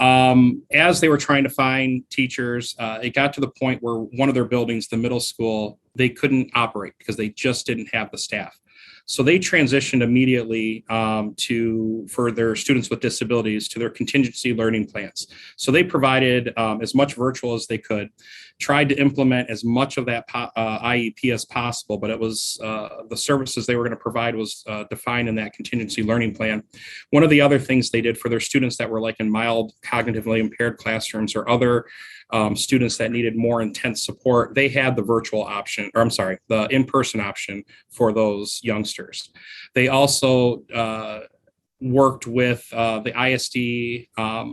As they were trying to find teachers, it got to the point where one of their buildings, the middle school, they couldn't operate because they just didn't have the staff. So they transitioned immediately for their students with disabilities to their contingency learning plans. So they provided as much virtual as they could, tried to implement as much of that IEP as possible, but it was the services they were going to provide was defined in that contingency learning plan. One of the other things they did for their students that were like in mild cognitively impaired classrooms or other students that needed more intense support, they had the virtual option, or I'm sorry, the in-person option for those youngsters. They also worked with the ISD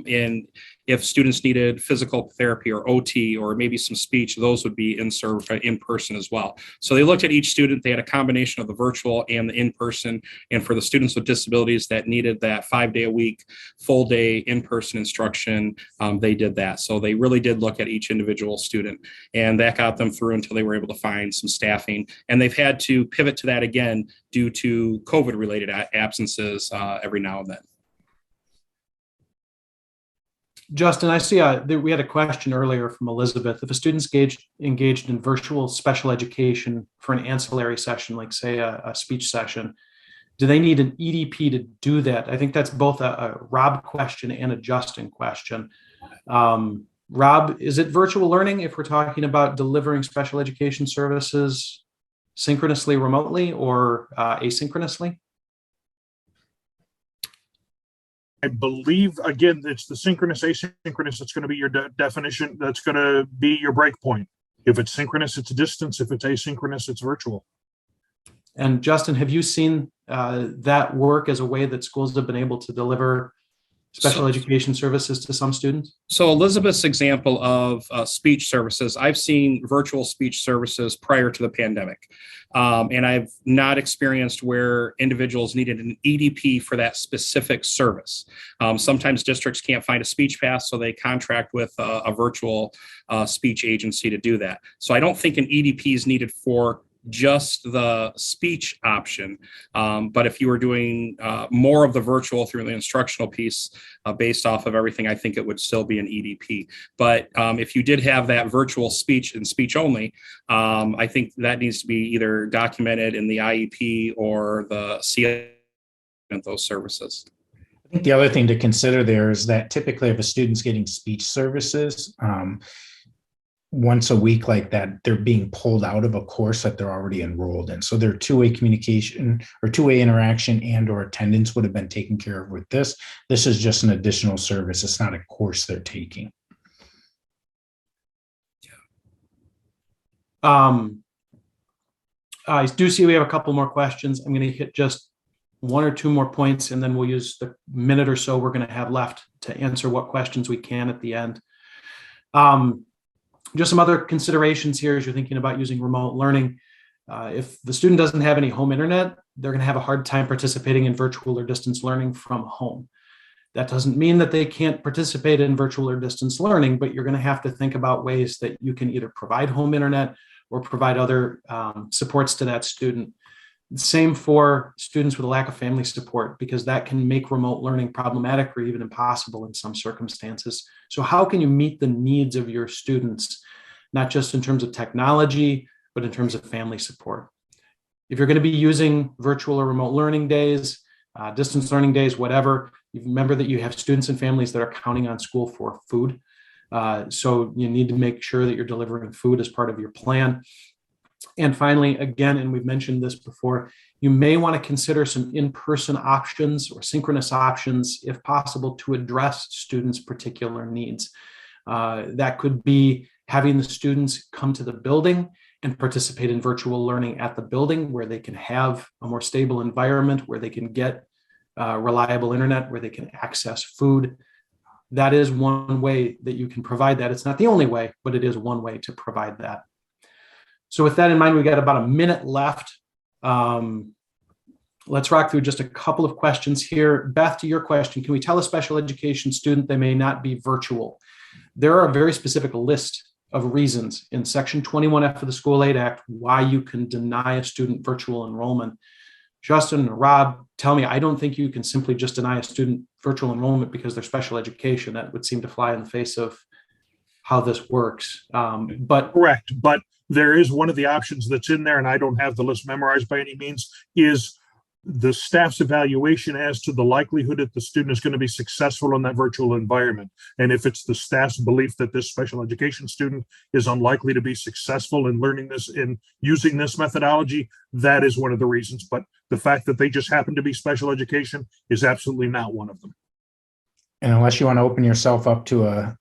in if students needed physical therapy or OT or maybe some speech, those would be in person as well. So they looked at each student. They had a combination of the virtual and the in-person. And for the students with disabilities that needed that 5-day-a-week, full-day in-person instruction, they did that. So they really did look at each individual student, and that got them through until they were able to find some staffing. And they've had to pivot to that again due to COVID-related absences every now and then.
Justin, I see we had a question earlier from Elizabeth. If a student's engaged in virtual special education for an ancillary session, like say a speech session, do they need an EDP to do that? I think that's both a Rob question and a Justin question. Rob, is it virtual learning if we're talking about delivering special education services synchronously remotely or asynchronously?
I believe, again, it's the synchronous, asynchronous. That's going to be your definition. That's going to be your breakpoint. If it's synchronous, it's distance. If it's asynchronous, it's virtual.
And Justin, have you seen that work as a way that schools have been able to deliver special education services to some students?
So Elizabeth's example of speech services, I've seen virtual speech services prior to the pandemic. And I've not experienced where individuals needed an EDP for that specific service. Sometimes districts can't find a speech path, so they contract with a virtual speech agency to do that. So I don't think an EDP is needed for just the speech option. But if you were doing more of the virtual through the instructional piece based off of everything, I think it would still be an EDP. But if you did have that virtual speech and speech only, I think that needs to be either documented in the IEP or the CA those services.
I think the other thing to consider there is that typically if a student's getting speech services, once a week like that, they're being pulled out of a course that they're already enrolled in. So their two-way communication or two-way interaction and or attendance would have been taken care of with this. This is just an additional service. It's not a course they're taking.
I do see we have a couple more questions. I'm going to hit just one or two more points, and then we'll use the minute or so we're going to have left to answer what questions we can at the end. Just some other considerations here as you're thinking about using remote learning. If the student doesn't have any home internet, they're going to have a hard time participating in virtual or distance learning from home. That doesn't mean that they can't participate in virtual or distance learning, but you're going to have to think about ways that you can either provide home internet or provide other supports to that student. Same for students with a lack of family support, because that can make remote learning problematic or even impossible in some circumstances. So how can you meet the needs of your students, not just in terms of technology, but in terms of family support? If you're going to be using virtual or remote learning days, distance learning days, whatever, you remember that you have students and families that are counting on school for food. So you need to make sure that you're delivering food as part of your plan. And finally, again, and we've mentioned this before, you may want to consider some in-person options or synchronous options, if possible, to address students' particular needs. That could be having the students come to the building and participate in virtual learning at the building, where they can have a more stable environment, where they can get reliable internet, where they can access food. That is one way that you can provide that. It's not the only way, but it is one way to provide that. So with that in mind, we got about a minute left. Let's rock through just a couple of questions here. Beth, to your question, can we tell a special education student they may not be virtual? There are a very specific list of reasons in Section 21F of the School Aid Act why you can deny a student virtual enrollment. Justin or Rob, tell me, I don't think you can simply just deny a student virtual enrollment because they're special education. That would seem to fly in the face of how this works. But
Correct. But there is one of the options that's in there, and I don't have the list memorized by any means, is the staff's evaluation as to the likelihood that the student is going to be successful in that virtual environment. And if it's the staff's belief that this special education student is unlikely to be successful in learning this, in using this methodology, that is one of the reasons. But the fact that they just happen to be special education is absolutely not one of them.
And unless you want to open yourself up to a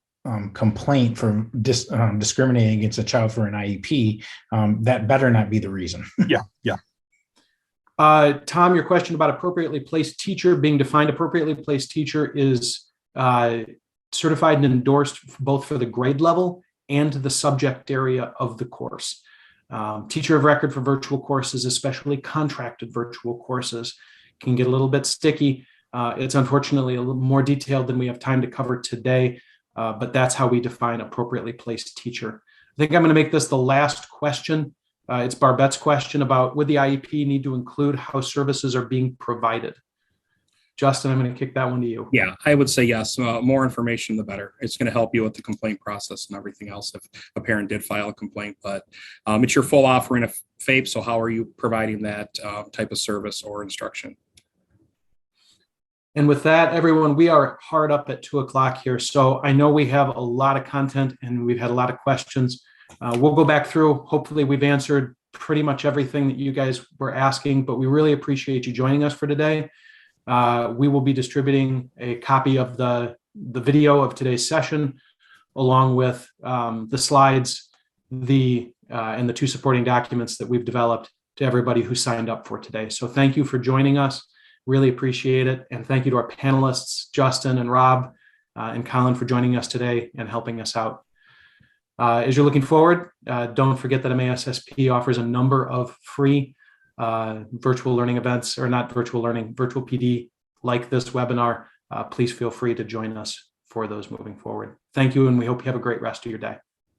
complaint for discriminating against a child for an IEP, that better not be the reason.
Yeah.
Tom, your question about appropriately placed teacher being defined, appropriately placed teacher is certified and endorsed both for the grade level and the subject area of the course. Teacher of record for virtual courses, especially contracted virtual courses, can get a little bit sticky. It's unfortunately a little more detailed than we have time to cover today, but that's how we define appropriately placed teacher. I think I'm going to make this the last question. It's Barbette's question about, would the IEP need to include how services are being provided? Justin, I'm going to kick that one to you.
Yeah, I would say yes. More information, the better. It's going to help you with the complaint process and everything else if a parent did file a complaint. But it's your full offering of FAPE. So how are you providing that type of service or instruction?
And with that, everyone, we are hard up at 2 o'clock here. So I know we have a lot of content and we've had a lot of questions. We'll go back through. Hopefully we've answered pretty much everything that you guys were asking, but we really appreciate you joining us for today. We will be distributing a copy of the video of today's session, along with the slides, and the 2 supporting documents that we've developed to everybody who signed up for today. So thank you for joining us. Really appreciate it. And thank you to our panelists, Justin and Rob and Colin, for joining us today and helping us out. As you're looking forward, don't forget that MASSP offers a number of free virtual learning events, or not virtual learning, virtual PD like this webinar. Please feel free to join us for those moving forward. Thank you, and we hope you have a great rest of your day.